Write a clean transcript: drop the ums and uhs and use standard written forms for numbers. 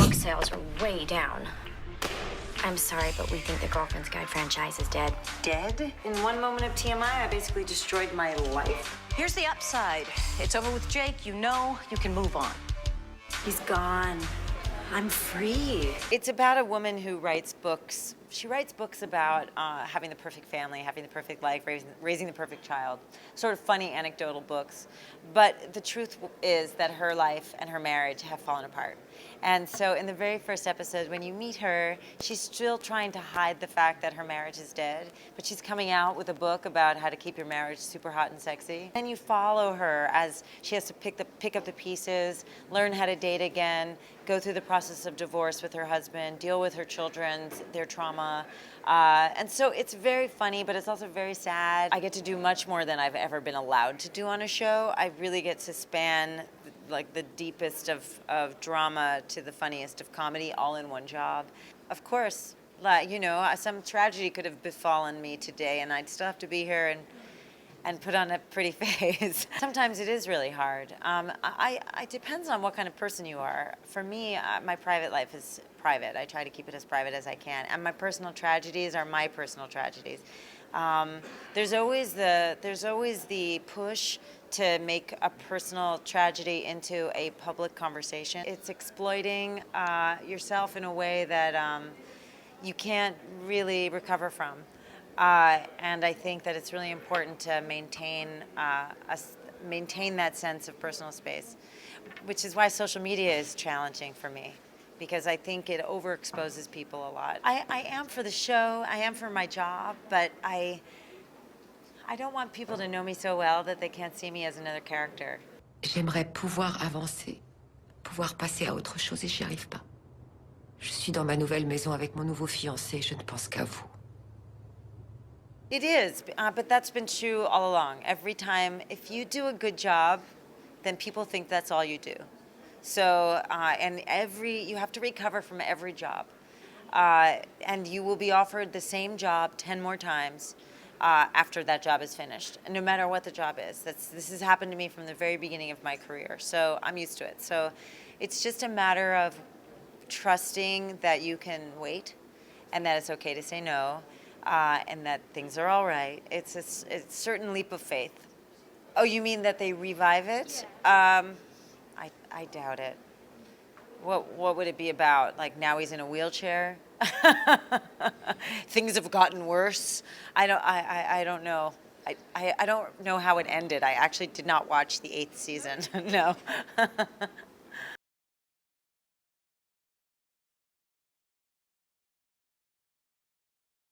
book sales are way down. I'm sorry, but we think the Girlfriend's Guide franchise is dead. Dead? In one moment of TMI, I basically destroyed my life. Here's the upside. It's over with Jake. You know you can move on. He's gone. I'm free. It's about a woman who writes books. She writes books about having the perfect family, having the perfect life, raising the perfect child. Sort of funny, anecdotal books. But the truth is that her life and her marriage have fallen apart. And so in the very first episode, when you meet her, she's still trying to hide the fact that her marriage is dead, but she's coming out with a book about how to keep your marriage super hot and sexy. And you follow her as she has to pick up the pieces, learn how to date again, go through the process of divorce with her husband, deal with her children, their trauma. And so it's very funny, but it's also very sad. I get to do much more than I've ever been allowed to do on a show. I really get to span like the deepest of drama to the funniest of comedy all in one job. Of course, you know, some tragedy could have befallen me today and I'd still have to be here and put on a pretty face. Sometimes it is really hard. It depends on what kind of person you are. For me, my private life is private. I try to keep it as private as I can. And my personal tragedies are my personal tragedies. There's always the push to make a personal tragedy into a public conversation. It's exploiting yourself in a way that you can't really recover from. And I think that it's really important to maintain that sense of personal space, which is why social media is challenging for me, because I think it overexposes people a lot. I am for the show, I am for my job, but I don't want people to know me so well that they can't see me as another character. J'aimerais pouvoir avancer, pouvoir passer à autre chose et j'y arrive pas. Je suis dans ma nouvelle maison avec mon nouveau fiancé, je ne pense qu'à vous. It is, but that's been true all along. Every time, if you do a good job, then people think that's all you do. So, you have to recover from every job. And you will be offered the same job 10 more times after that job is finished, no matter what the job is. This has happened to me from the very beginning of my career, so I'm used to it. So it's just a matter of trusting that you can wait and that it's okay to say no. And that things are all right. It's a certain leap of faith. Oh, you mean that they revive it? I doubt it. What would it be about? Like now he's in a wheelchair? Things have gotten worse. I don't know. I don't know how it ended. I actually did not watch the 8th season. No.